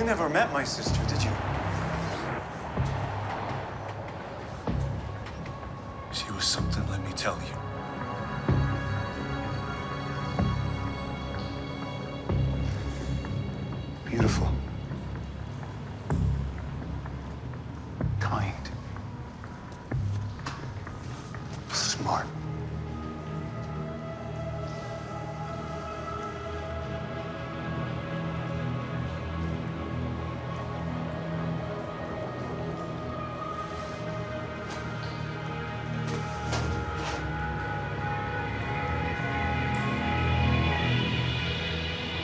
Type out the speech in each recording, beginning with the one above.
You never met my sister, did you? She was something, let me tell you. Beautiful. Kind. Smart.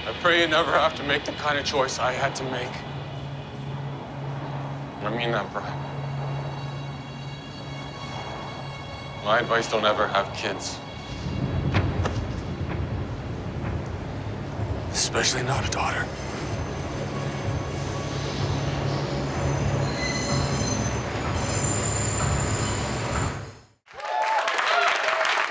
I pray you never have to make the kind of choice I had to make. And I mean that, Bryan. My advice, don't ever have kids. Especially not a daughter.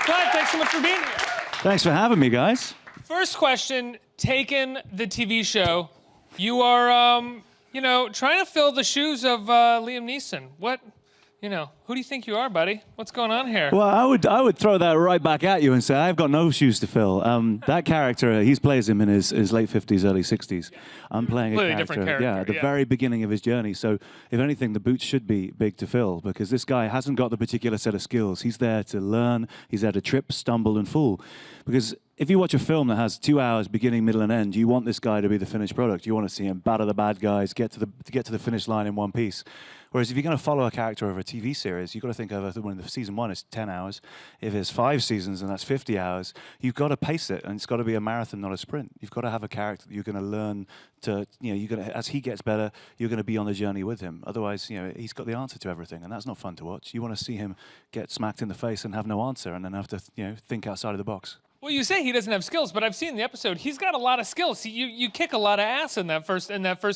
Clive, thanks so much for being here. Thanks for having me, guys. First question, Taken, the TV show. You are, you know, trying to fill the shoes of Liam Neeson. What, you know, who do you think you are, buddy? What's going on here? Well, I would throw that right back at you and say I've got no shoes to fill. That character, he plays him in his late 50s, early 60s. I'm playing Completely a different character, character, at the yeah. very beginning of his journey. So, if anything, the boots should be big to fill because this guy hasn't got the particular set of skills. He's there to learn. He's there to trip, stumble, and fall. Because if you watch a film that has 2 hours, beginning, middle, and end, you want this guy to be the finished product. You want to see him batter the bad guys, get to the finish line in one piece. Whereas if you're going to follow a character over a TV series, you've got to think of when the season 1 is 10 hours. If there's 5 seasons and that's 50 hours, you've got to pace it, and it's got to be a marathon, not a sprint. You've got to have a character that you're going to learn to, you know, you're going to, as he gets better, you're going to be on the journey with him. Otherwise, you know, he's got the answer to everything, and that's not fun to watch. You want to see him get smacked in the face and have no answer, and then have to, you know, think outside of the box. Well, you say he doesn't have skills, but I've seen the episode. He's got a lot of skills. You kick a lot of ass in that first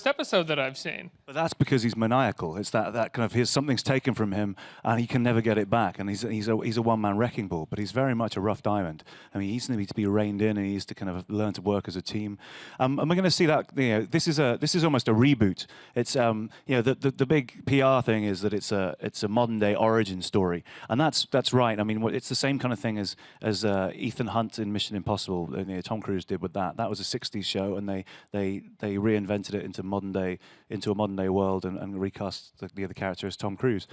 episode that I've seen. But that's because he's maniacal. It's that kind of something's taken from him and he can never get it back. And he's a one-man wrecking ball. But he's very much a rough diamond. I mean, he needs to be reined in and he needs to kind of learn to work as a team. And we're going to see that. You know, this is almost a reboot. It's you know, the big PR thing is that it's a modern day origin story, and that's right. I mean, it's the same kind of thing as Ethan Hunt in Mission Impossible. You know, Tom Cruise did with that. That was a '60s show, and they reinvented it into a modern day world and recast the other character as Tom Cruise.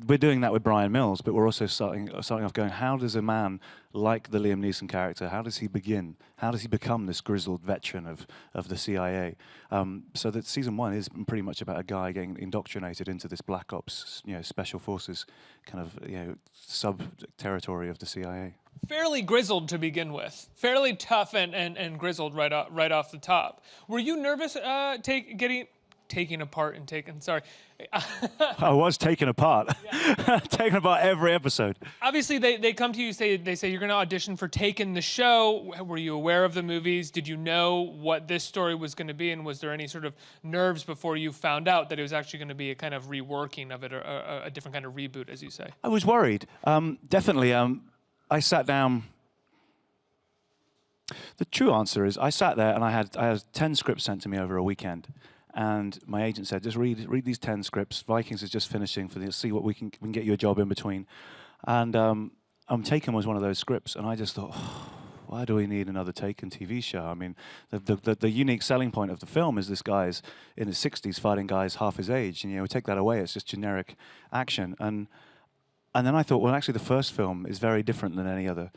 We're doing that with Bryan Mills, but we're also starting off going, how does a man like the Liam Neeson character, how does he begin? How does he become this grizzled veteran of the CIA? So that season 1 is pretty much about a guy getting indoctrinated into this Black Ops, you know, special forces kind of, you know, sub-territory of the CIA. Fairly grizzled to begin with. Fairly tough and grizzled right off the top. Were you nervous taking apart and taking, sorry. I was taken apart. Yeah. Taken apart every episode. Obviously, they come to you, they say you're going to audition for Taken the show. Were you aware of the movies? Did you know what this story was going to be? And was there any sort of nerves before you found out that it was actually going to be a kind of reworking of it, or a different kind of reboot, as you say? I was worried. Definitely. I sat down. The true answer is I sat there and I had 10 scripts sent to me over a weekend. And my agent said, just read these 10 scripts. Vikings is just finishing for this. See what we can get you a job in between. And Taken was one of those scripts. And I just thought, oh, why do we need another Taken TV show? I mean, the unique selling point of the film is this guy's in his 60s fighting guys half his age. And, you know, take that away, it's just generic action. And then I thought, well, actually, the first film is very different than any other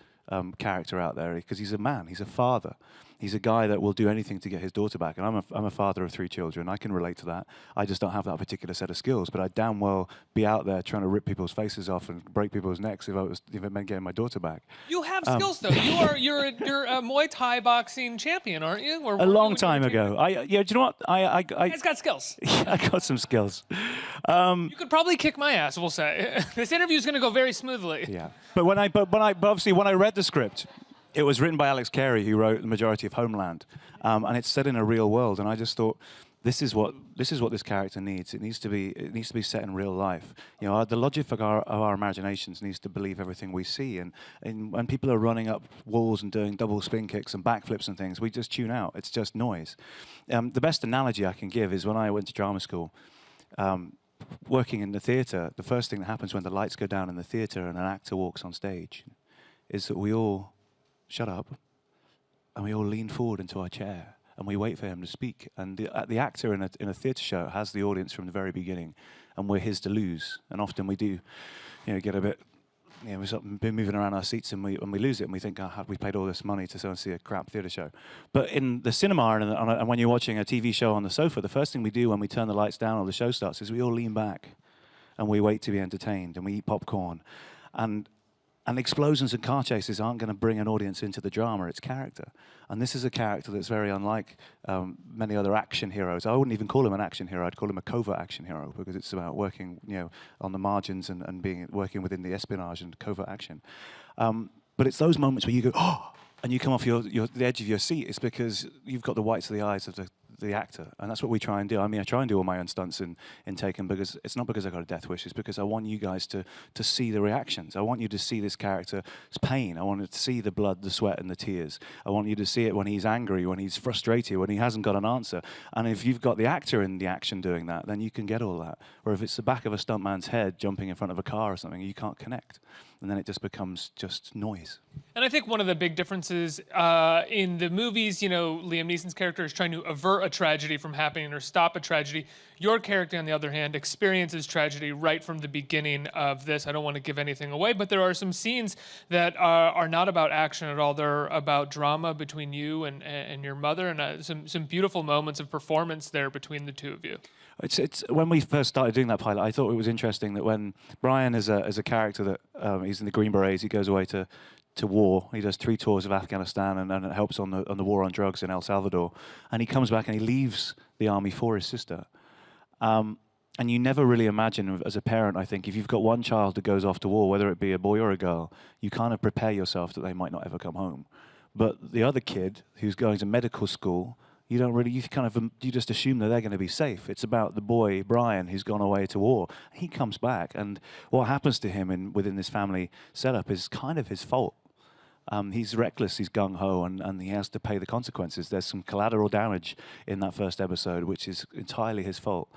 character out there because he's a man, he's a father. He's a guy that will do anything to get his daughter back. And I'm a father of 3 children. I can relate to that. I just don't have that particular set of skills. But I'd damn well be out there trying to rip people's faces off and break people's necks if it meant getting my daughter back. You have skills, though. You're a Muay Thai boxing champion, aren't you? A long time ago. Do you know what? He's got skills. I got some skills. You could probably kick my ass, we'll say. This interview is going to go very smoothly. Yeah. But obviously when I read the script, it was written by Alex Carey, who wrote the majority of Homeland, and it's set in a real world. And I just thought, this is what this character needs. It needs to be set in real life. You know, the logic of our imaginations needs to believe everything we see. And when people are running up walls and doing double spin kicks and backflips and things, we just tune out. It's just noise. The best analogy I can give is when I went to drama school. Working in the theatre, the first thing that happens when the lights go down in the theatre and an actor walks on stage is that we all shut up and we all lean forward into our chair. And we wait for him to speak. And the actor in a theatre show has the audience from the very beginning, and we're his to lose. And often we do, get a bit, we sort of been moving around our seats, and we lose it, and we think, we paid all this money to go and see a crap theatre show. But in the cinema and when you're watching a TV show on the sofa, the first thing we do when we turn the lights down or the show starts is we all lean back, and we wait to be entertained, and we eat popcorn, and explosions and car chases aren't going to bring an audience into the drama, it's character. And this is a character that's very unlike many other action heroes. I wouldn't even call him an action hero, I'd call him a covert action hero, because it's about working on the margins and working within the espionage and covert action. But it's those moments where you go, oh, and you come off the edge of your seat. It's because you've got the whites of the eyes of the actor, and that's what we try and do. I mean, I try and do all my own stunts in Taken, because it's not because I got a death wish, it's because I want you guys to see the reactions. I want you to see this character's pain. I want you to see the blood, the sweat, and the tears. I want you to see it when he's angry, when he's frustrated, when he hasn't got an answer. And if you've got the actor in the action doing that, then you can get all that. Or if it's the back of a stuntman's head jumping in front of a car or something, you can't connect. And then it just becomes just noise. And I think one of the big differences in the movies, Liam Neeson's character is trying to avert a tragedy from happening or stop a tragedy. Your character, on the other hand, experiences tragedy right from the beginning of this. I don't want to give anything away, but there are some scenes that are not about action at all. They're about drama between you and your mother, and some beautiful moments of performance there between the two of you. It's when we first started doing that pilot, I thought it was interesting that when Bryan is a character that he's in the Green Berets, he goes away to war. He does 3 tours of Afghanistan and it helps on the war on drugs in El Salvador. And he comes back and he leaves the army for his sister. And you never really imagine, as a parent, I think, if you've got one child that goes off to war, whether it be a boy or a girl, you kind of prepare yourself that they might not ever come home. But the other kid who's going to medical school, you just assume that they're going to be safe. It's about the boy, Bryan, who's gone away to war. He comes back, and what happens to him within this family setup is kind of his fault. He's reckless, he's gung-ho, and he has to pay the consequences. There's some collateral damage in that first episode, which is entirely his fault.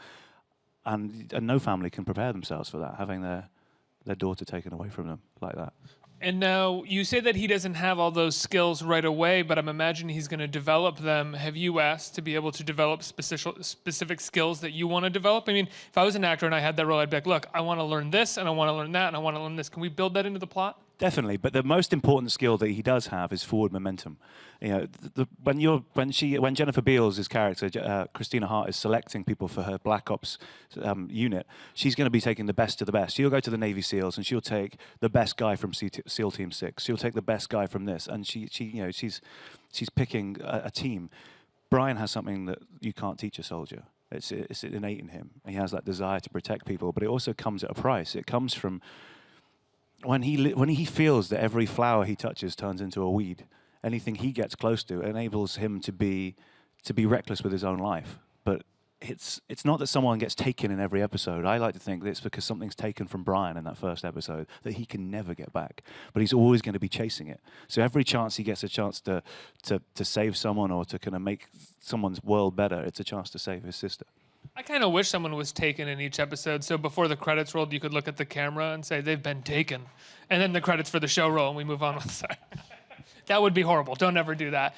And no family can prepare themselves for that, having their daughter taken away from them like that. And now, you say that he doesn't have all those skills right away, but I'm imagining he's going to develop them. Have you asked to be able to develop specific skills that you want to develop? I mean, if I was an actor and I had that role, I'd be like, look, I want to learn this, and I want to learn that, and I want to learn this. Can we build that into the plot? Definitely, but the most important skill that he does have is forward momentum. When Jennifer Beals' character, Christina Hart, is selecting people for her Black Ops unit, she's going to be taking the best of the best. She'll go to the Navy SEALs and she'll take the best guy from SEAL Team 6. She'll take the best guy from this, and she's picking a team. Bryan has something that you can't teach a soldier. It's innate in him. He has that desire to protect people, but it also comes at a price. It comes from when he feels that every flower he touches turns into a weed. Anything he gets close to enables him to be reckless with his own life. But it's not that someone gets taken in every episode. I like to think that it's because something's taken from Bryan in that first episode that he can never get back. But he's always going to be chasing it. So every chance he gets a chance to save someone or to kind of make someone's world better, it's a chance to save his sister. I kind of wish someone was taken in each episode, so before the credits rolled, you could look at the camera and say, they've been taken. And then the credits for the show roll, and we move on with sorry. That would be horrible. Don't ever do that.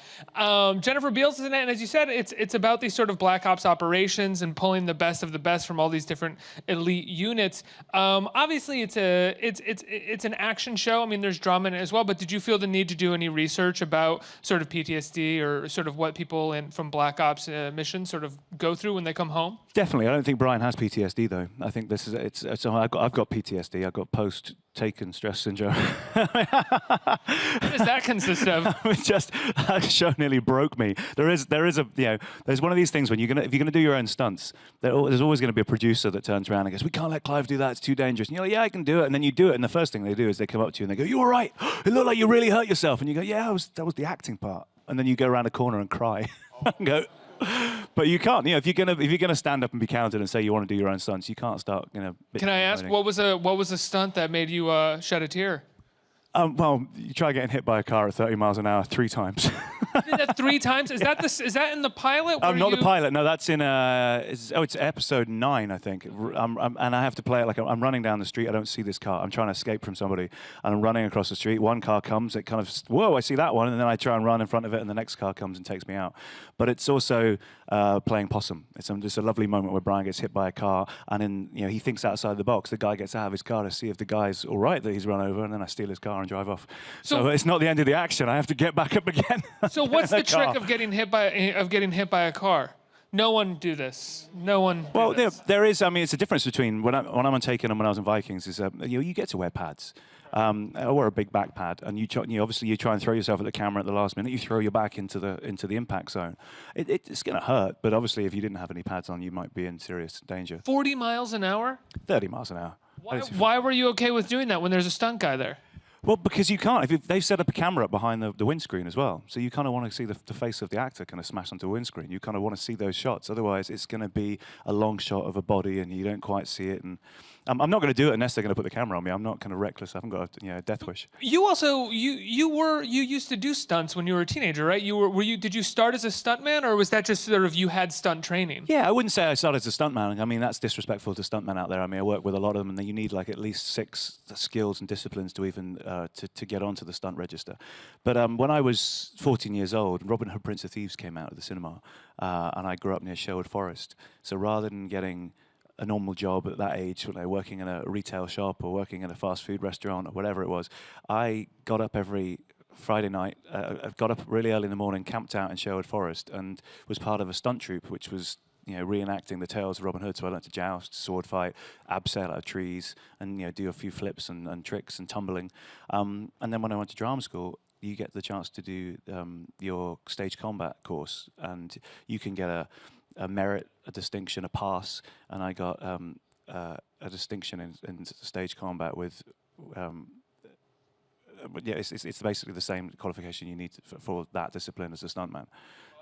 Jennifer Beals is in it, and as you said, it's about these sort of Black Ops operations and pulling the best of the best from all these different elite units. Obviously, it's an action show. I mean, there's drama in it as well. But did you feel the need to do any research about sort of PTSD or sort of what people from Black Ops missions sort of go through when they come home? Definitely. I don't think Bryan has PTSD though. I think this is I've got PTSD. I've got post-taken stress syndrome. What does that consist of? That show nearly broke me. There's one of these things when if you're gonna do your own stunts, there's always going to be a producer that turns around and goes, we can't let Clive do that, it's too dangerous. And you're like, yeah, I can do it. And then you do it, and the first thing they do is they come up to you and they go, you all right? It looked like you really hurt yourself. And you go, yeah, that was the acting part. And then you go around a corner and cry and go. But you can't. You know, if you're gonna stand up and be counted and say you want to do your own stunts, you can't start. You know. Can I ask what was a stunt that made you shed a tear? Well, you try getting hit by a car at 30 miles an hour 3 times. You did that 3 times? Is that in the pilot? Not the pilot. No, that's in it's episode 9, I think. And I have to play it like I'm running down the street. I don't see this car. I'm trying to escape from somebody, and I'm running across the street. One car comes. It kind of whoa, I see that one, and then I try and run in front of it, and the next car comes and takes me out. But it's also playing possum. It's just a lovely moment where Bryan gets hit by a car, and he thinks outside the box. The guy gets out of his car to see if the guy's all right that he's run over, and then I steal his car and drive off. So it's not the end of the action. I have to get back up again. So what's the trick of getting hit by a car? No one do this. No one. Well, there is. I mean, it's a difference between when I'm on Taken and when I was in Vikings. Is you get to wear pads. I wore a big back pad, and obviously you try and throw yourself at the camera at the last minute. You throw your back into the impact zone. It's going to hurt, but obviously if you didn't have any pads on, you might be in serious danger. 40 miles an hour? 30 miles an hour. Why were you okay with doing that when there's a stunt guy there? Well, because you can't. They've set up a camera up behind the windscreen as well. So you kind of want to see the face of the actor kind of smash onto the windscreen. You kind of want to see those shots. Otherwise, it's going to be a long shot of a body and you don't quite see it. And I'm not going to do it unless they're going to put the camera on me. I'm not kind of reckless. I haven't got a death wish. You also you used to do stunts when you were a teenager, right? Did you start as a stuntman, or was that just sort of you had stunt training? Yeah, I wouldn't say I started as a stuntman. I mean, that's disrespectful to stuntmen out there. I mean, I work with a lot of them, and you need like at least 6 skills and disciplines to even to get onto the stunt register. But when I was 14 years old, Robin Hood, Prince of Thieves came out of the cinema, and I grew up near Sherwood Forest. So rather than getting a normal job at that age, when I was working in a retail shop or working in a fast food restaurant or whatever it was, I got up every Friday night, I got up really early in the morning, camped out in Sherwood Forest, and was part of a stunt troupe, which was reenacting the tales of Robin Hood. So I learned to joust, sword fight, abseil out of trees, and do a few flips and tricks and tumbling. And then when I went to drama school, you get the chance to do your stage combat course, and you can get a merit, a distinction, a pass, and I got a distinction in stage combat with. It's basically the same qualification you need for that discipline as a stuntman.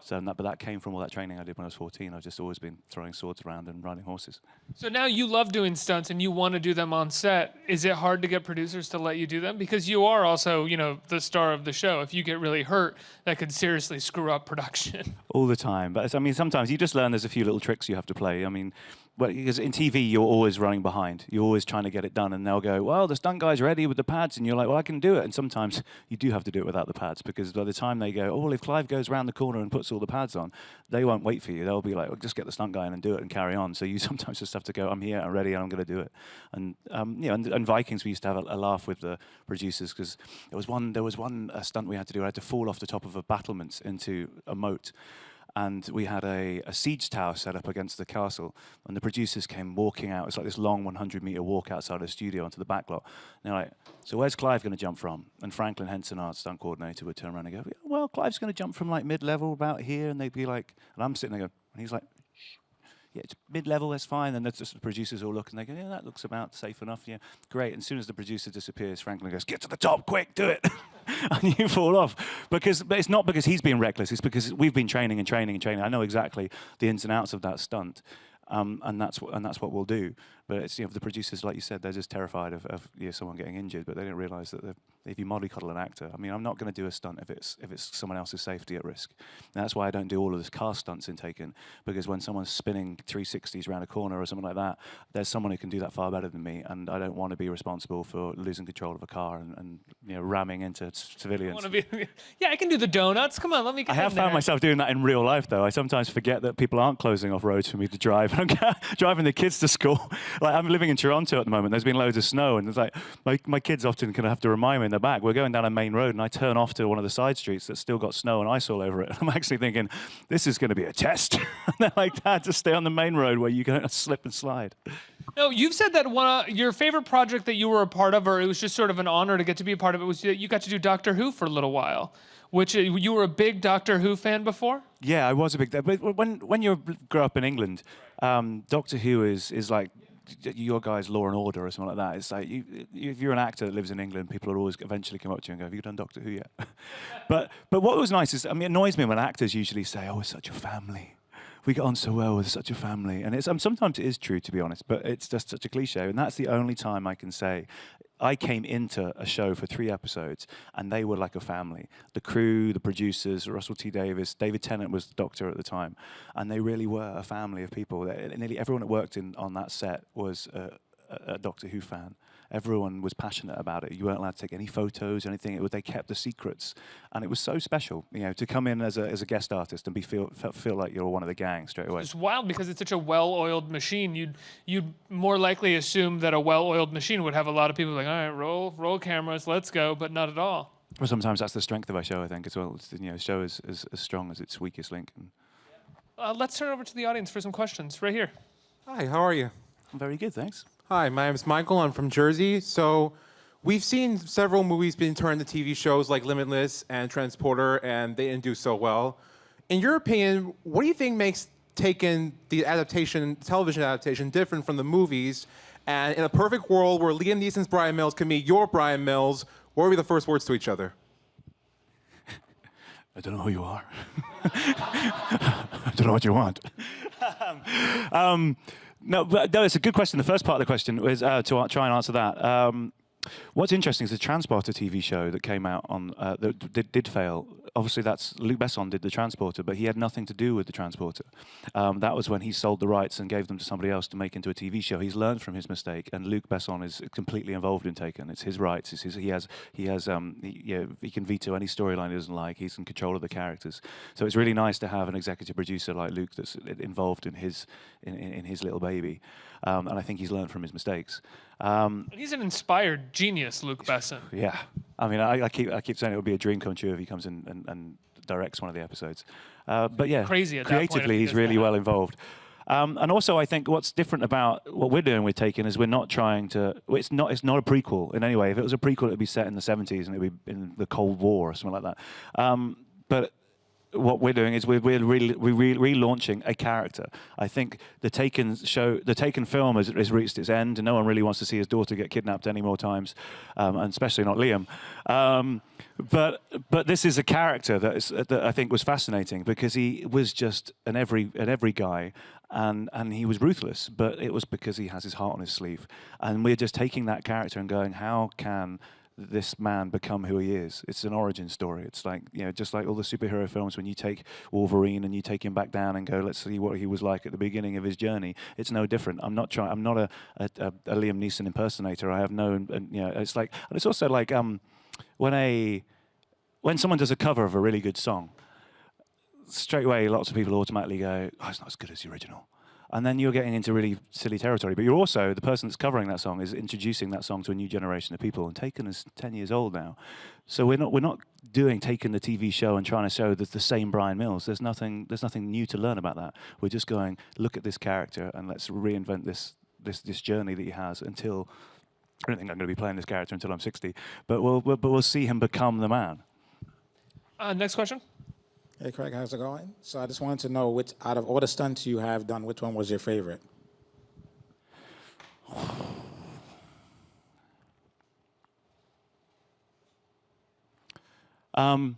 So, but that came from all that training I did when I was 14. I've just always been throwing swords around and riding horses. So now you love doing stunts and you want to do them on set. Is it hard to get producers to let you do them? Because you are also, the star of the show. If you get really hurt, that could seriously screw up production. All the time. But I mean, sometimes you just learn there's a few little tricks you have to play. I mean, because in TV, you're always running behind. You're always trying to get it done. And they'll go, well, the stunt guy's ready with the pads. And you're like, well, I can do it. And sometimes you do have to do it without the pads. Because by the time they go, oh, well, if Clive goes around the corner and puts all the pads on, they won't wait for you. They'll be like, well, just get the stunt guy in and do it and carry on. So you sometimes just have to go, I'm here, I'm ready, and I'm going to do it. And, and Vikings, we used to have a laugh with the producers because there was one stunt we had to do. I had to fall off the top of a battlement into a moat. And we had a siege tower set up against the castle, and the producers came walking out. It's like this long 100-meter walk outside the studio onto the back lot. And they're like, so where's Clive going to jump from? And Franklin Henson, our stunt coordinator, would turn around and go, well, Clive's going to jump from like mid-level about here. And they'd be like, and I'm sitting there going, and he's like, shh. Yeah, it's mid-level, that's fine. And that's just the producers all look and they go, yeah, that looks about safe enough. Yeah, great. And as soon as the producer disappears, Franklin goes, get to the top, quick, do it. And you fall off. But it's not because he's being reckless, it's because we've been training and training and training. I know exactly the ins and outs of that stunt. And that's what we'll do. But it's, the producers, like you said, they're just terrified of someone getting injured, but they don't realise that if you mollycoddle an actor, I mean, I'm not going to do a stunt if it's someone else's safety at risk. And that's why I don't do all of this car stunts in Taken, because when someone's spinning 360s around a corner or something like that, there's someone who can do that far better than me, and I don't want to be responsible for losing control of a car and ramming into civilians. Yeah, I can do the donuts. Come on, let me get I have found myself doing that in real life, though. I sometimes forget that people aren't closing off roads for me to drive. I'm driving the kids to school. Like, I'm living in Toronto at the moment. There's been loads of snow, and it's like my kids often kind of have to remind me in the back. We're going down a main road, and I turn off to one of the side streets that's still got snow and ice all over it. I'm actually thinking, this is going to be a test. And they're like, Dad, just stay on the main road where you can slip and slide. No, you've said that your favorite project that you were a part of, or it was just sort of an honor to get to be a part of it, was that you got to do Doctor Who for a little while. Which you were a big Doctor Who fan before? Yeah, I was a big. But when you grow up in England, Doctor Who is like your guy's Law and Order or something like that. It's like if you're an actor that lives in England, people will always eventually come up to you and go, "Have you done Doctor Who yet?" but what was nice is, I mean, it annoys me when actors usually say, "Oh, we're such a family. we get on so well with such a family. And it's sometimes it is true, to be honest, but it's just such a cliche. And that's the only time I can say I came into a show for 3 episodes, and they were like a family. The crew, the producers, Russell T. Davis, David Tennant was the doctor at the time, and they really were a family of people. Nearly everyone that worked on that set was a Doctor Who fan. Everyone was passionate about it. You weren't allowed to take any photos or anything. They kept the secrets, and it was so special, to come in as a guest artist and feel like you're one of the gang straight away. It's wild because it's such a well-oiled machine. You'd more likely assume that a well-oiled machine would have a lot of people like, all right, roll cameras, let's go, but not at all. Well, sometimes that's the strength of our show, I think, as well. It's, the show is as strong as its weakest link. Let's turn over to the audience for some questions. Right here. Hi, how are you? I'm very good, thanks. Hi, my name is Michael. I'm from Jersey. So we've seen several movies being turned into TV shows like Limitless and Transporter, and they didn't do so well. In your opinion, what do you think makes Taken, the television adaptation, different from the movies? And in a perfect world where Liam Neeson's Bryan Mills can meet your Bryan Mills, what would be the first words to each other? I don't know who you are. I don't know what you want. No, it's a good question. The first part of the question was to try and answer that. What's interesting is the Transporter TV show that came out on that did fail. Obviously, that's Luc Besson did the Transporter, but he had nothing to do with the Transporter. That was when he sold the rights and gave them to somebody else to make into a TV show. He's learned from his mistake, and Luc Besson is completely involved in Taken. It's his rights. It's his, he can veto any storyline he doesn't like. He's in control of the characters. So it's really nice to have an executive producer like Luc that's involved in his little baby, and I think he's learned from his mistakes. He's an inspired genius, Luc Besson. Yeah, I mean, I keep saying it would be a dream come true if he comes in and directs one of the episodes. But yeah, crazy at that point creatively, if he he's does really that. well involved. And also, I think what's different about what we're doing with Taken is we're not trying to. It's not a prequel in any way. If it was a prequel, it'd be set in the 70s and it'd be in the Cold War or something like that. But what we're doing is we're relaunching a character. I think the Taken film has reached its end, and no one really wants to see his daughter get kidnapped any more times, and especially not Liam. But this is a character that I think was fascinating because he was just an every guy, and he was ruthless. But it was because he has his heart on his sleeve, and we're just taking that character and going, how can this man become who he is? It's an origin story. It's like, just like all the superhero films, when you take Wolverine and you take him back down and go, let's see what he was like at the beginning of his journey. It's no different. I'm not a Liam Neeson impersonator. I have no, it's like, and it's also like when someone does a cover of a really good song, straight away lots of people automatically go, oh, it's not as good as the original. And then you're getting into really silly territory. But you're also, the person that's covering that song is introducing that song to a new generation of people. And Taken is 10 years old now. So we're not doing Taken the TV show and trying to show the same Bryan Mills. There's nothing new to learn about that. We're just going, look at this character and let's reinvent this journey that he has until, I don't think I'm going to be playing this character until I'm 60. But we'll see him become the man. Next question. Hey, Craig, how's it going? So I just wanted to know, which out of all the stunts you have done, which one was your favorite? Some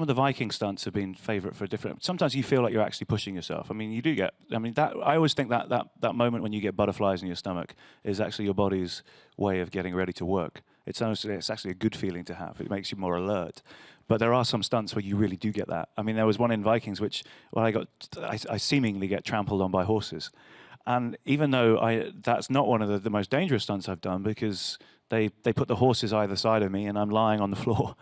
of the Viking stunts have been favorite for different. Sometimes you feel like you're actually pushing yourself. I mean, you do get. I mean, I always think that moment when you get butterflies in your stomach is actually your body's way of getting ready to work. It's actually a good feeling to have. It makes you more alert. But there are some stunts where you really do get that. I mean, there was one in Vikings which, I seemingly get trampled on by horses. And even though that's not one of the most dangerous stunts I've done, because they put the horses either side of me and I'm lying on the floor.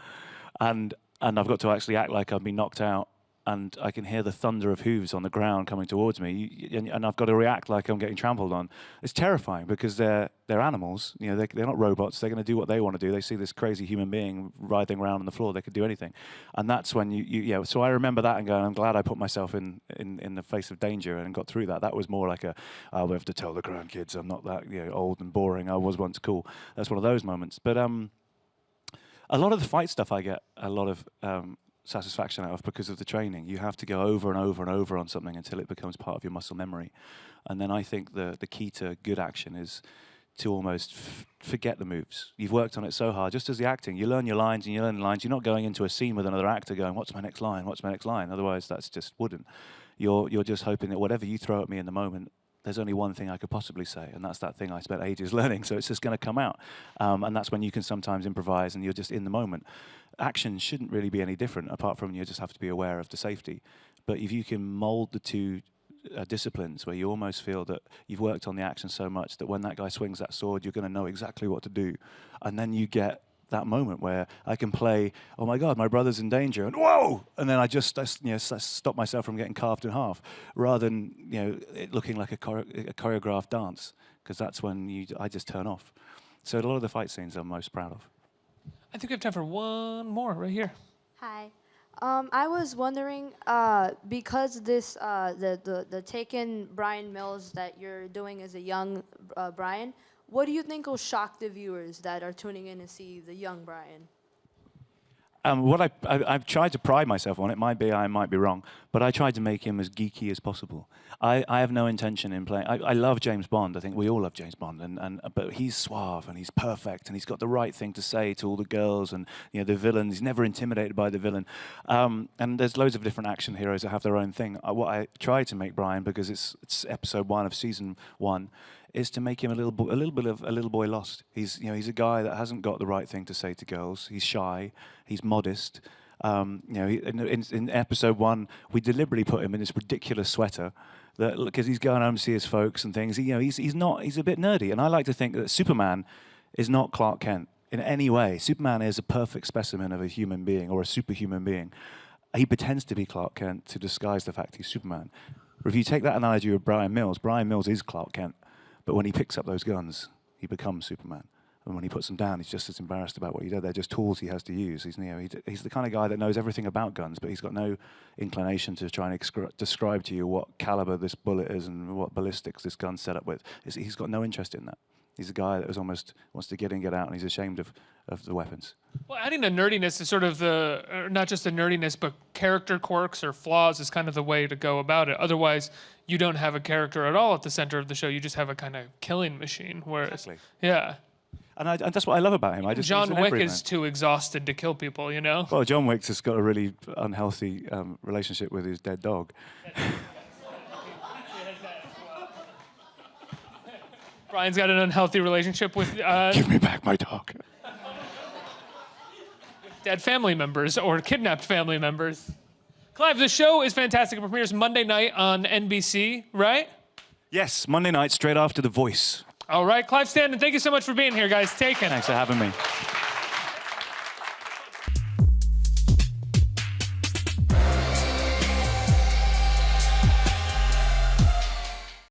And I've got to actually act like I've been knocked out, and I can hear the thunder of hooves on the ground coming towards me, and I've got to react like I'm getting trampled on. It's terrifying because they're animals. They're not robots. They're going to do what they want to do. They see this crazy human being writhing around on the floor. They could do anything, and that's when So I remember that and going, I'm glad I put myself in the face of danger and got through that. That was more like I'll have to tell the grandkids I'm not that old and boring. I was once cool. That's one of those moments. But a lot of the fight stuff I get a lot of satisfaction out of because of the training. You have to go over and over and over on something until it becomes part of your muscle memory. And then I think the key to good action is to almost forget the moves. You've worked on it so hard, just as the acting. You learn your lines and you learn the lines. You're not going into a scene with another actor going, what's my next line, what's my next line? Otherwise, that's just wooden. You're just hoping that whatever you throw at me in the moment, there's only one thing I could possibly say, and that's that thing I spent ages learning, so it's just going to come out. And that's when you can sometimes improvise and you're just in the moment. Action shouldn't really be any different, apart from you just have to be aware of the safety. But if you can mold the two disciplines where you almost feel that you've worked on the action so much that when that guy swings that sword, you're going to know exactly what to do. And then you get that moment where I can play, oh my God, my brother's in danger, and whoa! And then I stop myself from getting carved in half, rather than it looking like a choreographed dance, because that's when I just turn off. So a lot of the fight scenes I'm most proud of. I think we have time for one more right here. Hi. I was wondering, because this the Taken Bryan Mills that you're doing as a young Bryan, what do you think will shock the viewers that are tuning in to see the young Bryan? What I've tried to pride myself on, it might be I might be wrong, but I tried to make him as geeky as possible. I have no intention in playing. I love James Bond. I think we all love James Bond, but he's suave and he's perfect and he's got the right thing to say to all the girls and the villain. He's never intimidated by the villain. And there's loads of different action heroes that have their own thing. What I tried to make Bryan, because it's episode 1 of season 1, is to make him a little boy lost. He's a guy that hasn't got the right thing to say to girls. He's shy. He's modest. In episode 1, we deliberately put him in this ridiculous sweater because he's going home to see his folks and things. He's a bit nerdy, and I like to think that Superman is not Clark Kent in any way. Superman is a perfect specimen of a human being or a superhuman being. He pretends to be Clark Kent to disguise the fact he's Superman. But if you take that analogy of Bryan Mills is Clark Kent. But when he picks up those guns, he becomes Superman. And when he puts them down, he's just as embarrassed about what he did. They're just tools he has to use. He's the kind of guy that knows everything about guns, but he's got no inclination to try and describe to you what caliber this bullet is and what ballistics this gun's set up with. He's got no interest in that. He's a guy that almost wants to get in, get out, and he's ashamed of the weapons. Well, adding the nerdiness is sort of not just the nerdiness, but character quirks or flaws is kind of the way to go about it. Otherwise, you don't have a character at all at the center of the show. You just have a kind of killing machine. Whereas, Exactly. Yeah. And that's what I love about him. John Wick is too exhausted to kill people, Well, John Wick's just got a really unhealthy relationship with his dead dog. Bryan's got an unhealthy relationship with Give me back my dog. dead family members or kidnapped family members. Clive, the show is fantastic. It premieres Monday night on NBC, right? Yes, Monday night, straight after The Voice. All right, Clive Standen, thank you so much for being here, guys. Taken. Thanks for having me.